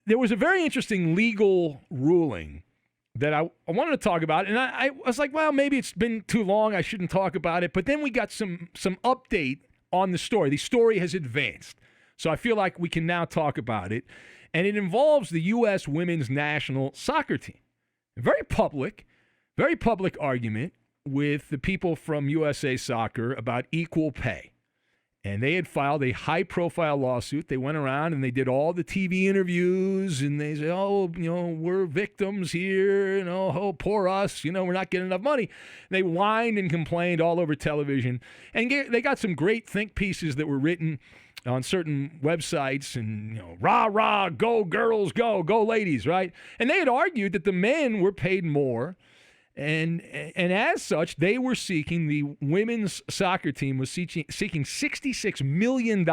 there was a very interesting legal ruling that I wanted to talk about, and I was like, well, maybe it's been too long. I shouldn't talk about it. But then we got some update on the story. The story has advanced, so I feel like we can now talk about it. And it involves the U.S. women's national soccer team. Very public argument with the people from USA Soccer about equal pay. And they had filed a high-profile lawsuit. They went around and they did all the TV interviews, and they said, oh, we're victims here, oh, poor us, we're not getting enough money. They whined and complained all over television. And they got some great think pieces that were written on certain websites and, rah, rah, go girls, go ladies, right? And they had argued that the men were paid more. And as such, they were seeking, the women's soccer team was seeking $66 million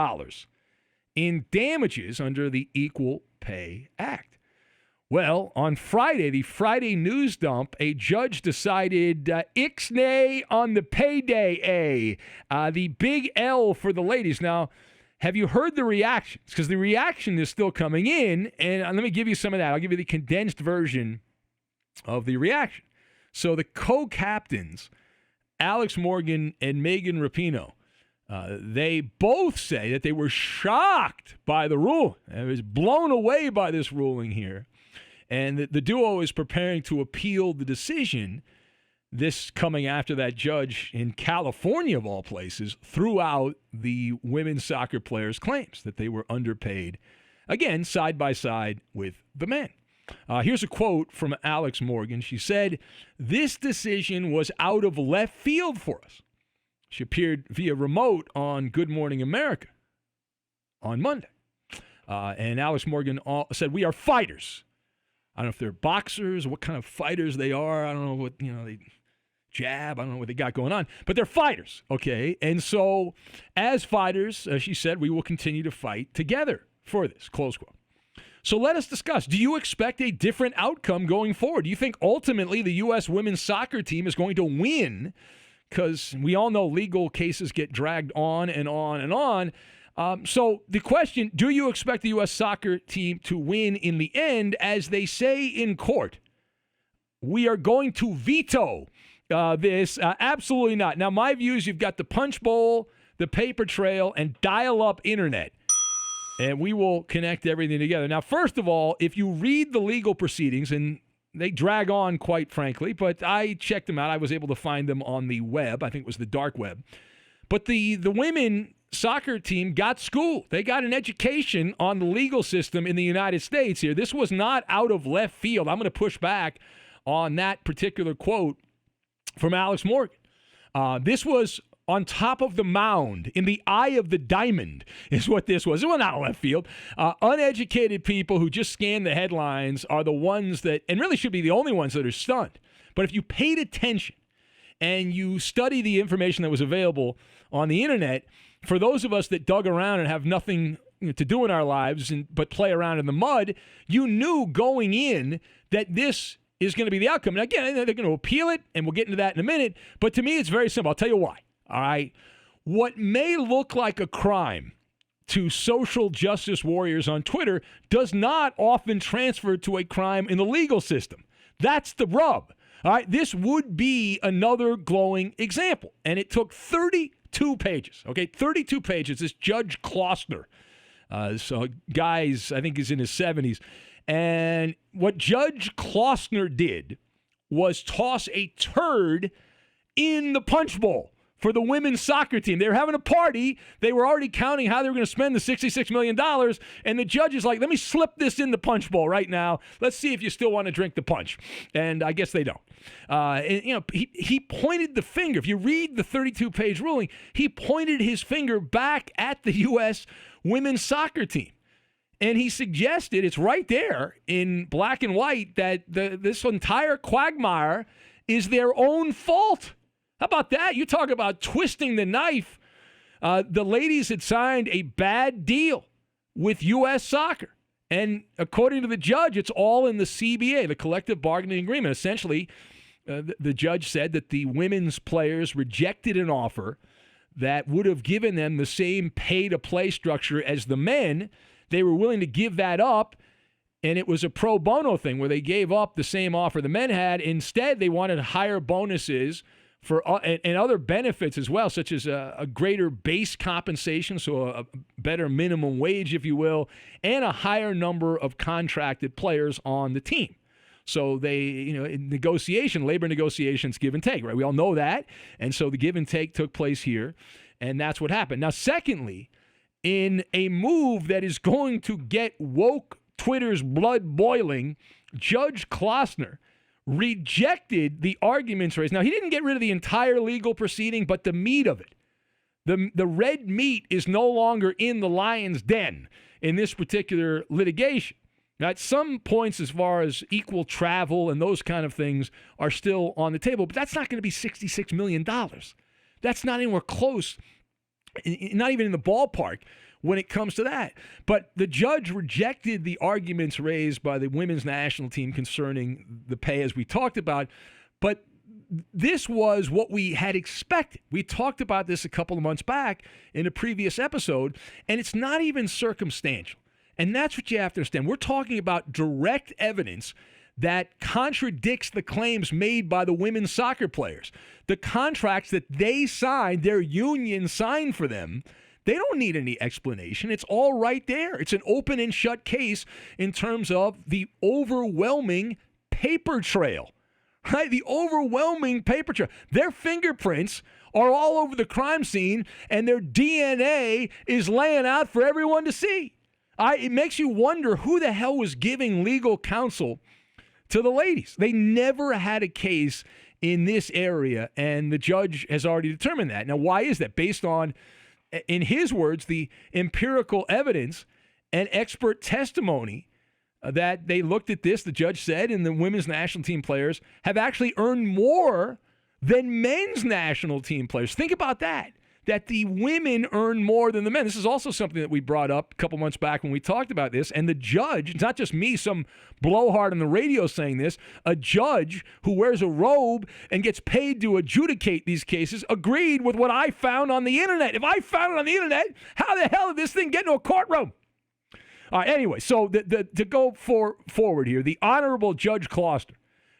in damages under the Equal Pay Act. Well, on Friday, the Friday news dump, a judge decided ixnay on the payday, the big L for the ladies. Now, have you heard the reactions? Because the reaction is still coming in, and let me give you some of that. I'll give you the condensed version of the reaction. So the co-captains, Alex Morgan and Megan Rapinoe, they both say that they were shocked by the rule. They was blown away by this ruling here. And the duo is preparing to appeal the decision, this coming after that judge in California, of all places, threw out the women's soccer players' claims that they were underpaid, again, side by side with the men. Here's a quote from Alex Morgan. She said, "This decision was out of left field for us." She appeared via remote on Good Morning America on Monday. And Alex Morgan said, "We are fighters." I don't know if they're boxers, what kind of fighters they are. I don't know what, they jab. I don't know what they got going on. But they're fighters, okay? And so as fighters, she said, we will continue to fight together for this, close quote. So let us discuss. Do you expect a different outcome going forward? Do you think ultimately the U.S. women's soccer team is going to win? Because we all know legal cases get dragged on and on and on. So the question, do you expect the U.S. soccer team to win in the end? As they say in court, we are going to veto this. Absolutely not. Now, my view is you've got the punch bowl, the paper trail, and dial-up internet. And we will connect everything together. Now, first of all, if you read the legal proceedings, and they drag on, quite frankly, but I checked them out. I was able to find them on the web. I think it was the dark web. But the women soccer team got schooled. They got an education on the legal system in the United States here. This was not out of left field. I'm going to push back on that particular quote from Alex Morgan. This was on top of the mound, in the eye of the diamond, is what this was. It was not left field. Uneducated people who just scan the headlines are the ones that, and really should be the only ones that are stunned. But if you paid attention and you study the information that was available on the internet, for those of us that dug around and have nothing to do in our lives but play around in the mud, you knew going in that this is going to be the outcome. And again, they're going to appeal it, and we'll get into that in a minute. But to me, it's very simple. I'll tell you why. All right. What may look like a crime to social justice warriors on Twitter does not often transfer to a crime in the legal system. That's the rub. All right. This would be another glowing example. And it took 32 pages. Okay. 32 pages. This Judge Klossner, so guys, I think he's in his 70s. And what Judge Klossner did was toss a turd in the punch bowl for the women's soccer team. They were having a party. They were already counting how they were going to spend the $66 million. And the judge is like, let me slip this in the punch bowl right now. Let's see if you still want to drink the punch. And I guess they don't. He pointed the finger. If you read the 32-page ruling, he pointed his finger back at the U.S. women's soccer team. And he suggested, it's right there in black and white, that this entire quagmire is their own fault. How about that? You talk about twisting the knife. The ladies had signed a bad deal with U.S. Soccer. And according to the judge, it's all in the CBA, the collective bargaining agreement. Essentially, the judge said that the women's players rejected an offer that would have given them the same pay-to-play structure as the men. They were willing to give that up and it was a pro bono thing where they gave up the same offer the men had. Instead, they wanted higher bonuses for and other benefits as well, such as a greater base compensation, so a better minimum wage, if you will, and a higher number of contracted players on the team. So they, in labor negotiations, give and take, right? We all know that. And so the give and take took place here, and that's what happened. Now, secondly, in a move that is going to get woke Twitter's blood boiling, Judge Klossner rejected the arguments raised. Now, he didn't get rid of the entire legal proceeding, but the meat of it. The red meat is no longer in the lion's den in this particular litigation. Now, at some points, as far as equal travel and those kind of things are still on the table, but that's not going to be $66 million. That's not anywhere close, not even in the ballpark when it comes to that. But the judge rejected the arguments raised by the women's national team concerning the pay, as we talked about. But this was what we had expected. We talked about this a couple of months back in a previous episode, and it's not even circumstantial. And that's what you have to understand. We're talking about direct evidence that contradicts the claims made by the women's soccer players. The contracts that they signed, their union signed for them, they don't need any explanation. It's all right there. It's an open and shut case in terms of the overwhelming paper trail. Right? The overwhelming paper trail. Their fingerprints are all over the crime scene, and their DNA is laying out for everyone to see. It makes you wonder who the hell was giving legal counsel to the ladies. They never had a case in this area, and the judge has already determined that. Now, why is that? Based on, in his words, the empirical evidence and expert testimony that they looked at this, the judge said, and the women's national team players have actually earned more than men's national team players. Think about that the women earn more than the men. This is also something that we brought up a couple months back when we talked about this. And the judge, it's not just me, some blowhard on the radio saying this, a judge who wears a robe and gets paid to adjudicate these cases agreed with what I found on the internet. If I found it on the internet, how the hell did this thing get into a courtroom? All right, anyway, so to go forward here, the Honorable Judge Klossner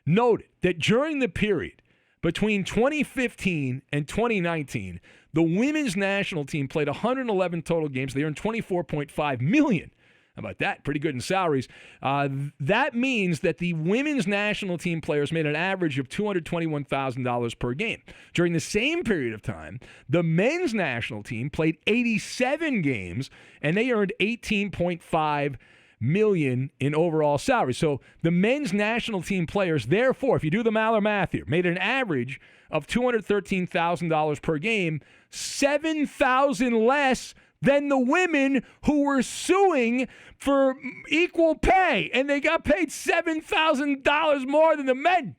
noted that during the period between 2015 and 2019, the women's national team played 111 total games. They earned $24.5 million. How about that? Pretty good in salaries. That means that the women's national team players made an average of $221,000 per game. During the same period of time, the men's national team played 87 games, and they earned $18.5 million in overall salary. So the men's national team players, therefore, if you do the Maller math here, made an average of $213,000 per game, $7,000 less than the women who were suing for equal pay, and they got paid $7,000 more than the men.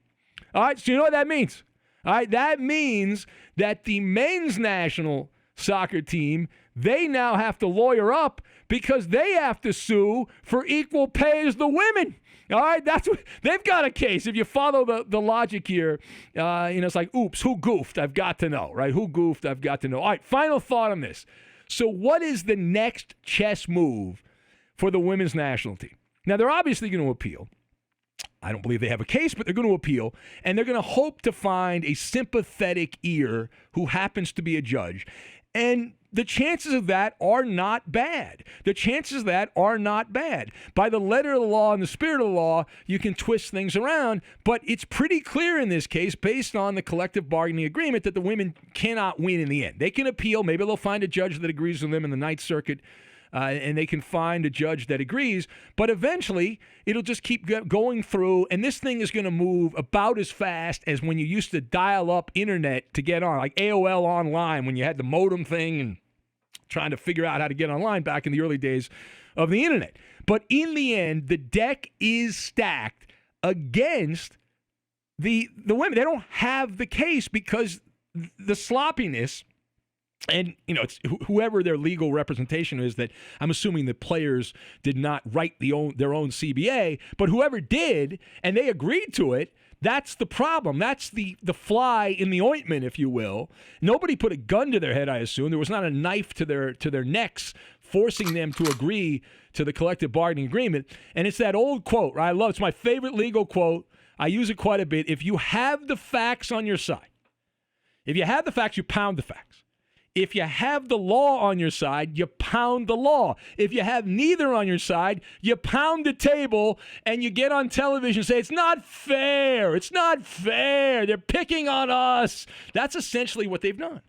All right, so you know what that means? All right, that means that the men's national soccer team, they now have to lawyer up because they have to sue for equal pay as the women. All right, that's what they've got a case. If you follow the logic here, it's like, oops, who goofed? I've got to know, right? Who goofed? I've got to know. All right, final thought on this. So what is the next chess move for the women's national team? Now, they're obviously going to appeal. I don't believe they have a case, but they're going to appeal, and they're going to hope to find a sympathetic ear who happens to be a judge. And the chances of that are not bad. The chances of that are not bad. By the letter of the law and the spirit of the law, you can twist things around, but it's pretty clear in this case, based on the collective bargaining agreement, that the women cannot win in the end. They can appeal. Maybe they'll find a judge that agrees with them in the Ninth Circuit, and they can find a judge that agrees. But eventually, it'll just keep going through, and this thing is going to move about as fast as when you used to dial up internet to get on, like AOL Online, when you had the modem thing and trying to figure out how to get online back in the early days of the internet. But in the end, the deck is stacked against the women. They don't have the case because the sloppiness, and it's whoever their legal representation is, that I'm assuming the players did not write their own CBA, but whoever did, and they agreed to it, that's the problem. That's the fly in the ointment, if you will. Nobody put a gun to their head, I assume. There was not a knife to their necks forcing them to agree to the collective bargaining agreement. And it's that old quote, right? I love it. It's my favorite legal quote. I use it quite a bit. If you have the facts on your side, if you have the facts, you pound the facts. If you have the law on your side, you pound the law. If you have neither on your side, you pound the table and you get on television and say, it's not fair. It's not fair. They're picking on us. That's essentially what they've done.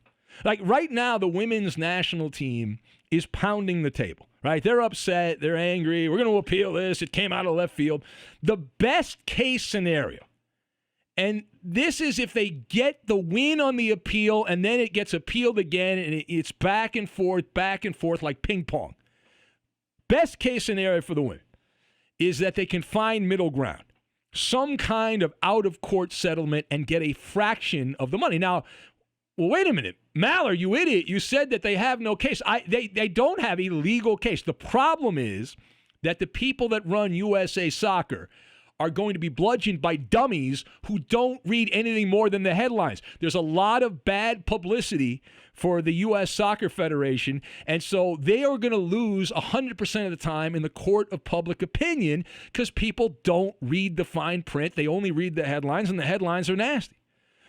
Like right now, the women's national team is pounding the table, right? They're upset. They're angry. We're going to appeal this. It came out of left field. The best case scenario, and this is if they get the win on the appeal and then it gets appealed again and it's back and forth like ping pong. Best case scenario for the women is that they can find middle ground, some kind of out-of-court settlement and get a fraction of the money. Now, well, wait a minute. Maller, you idiot. You said that they have no case. They don't have a legal case. The problem is that the people that run USA Soccer are going to be bludgeoned by dummies who don't read anything more than the headlines. There's a lot of bad publicity for the U.S. Soccer Federation, and so they are going to lose 100% of the time in the court of public opinion because people don't read the fine print. They only read the headlines, and the headlines are nasty.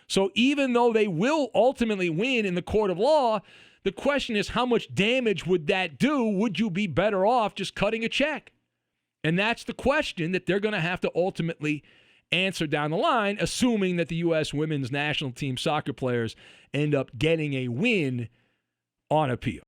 So even though they will ultimately win in the court of law, the question is how much damage would that do? Would you be better off just cutting a check? And that's the question that they're going to have to ultimately answer down the line, assuming that the U.S. women's national team soccer players end up getting a win on appeal.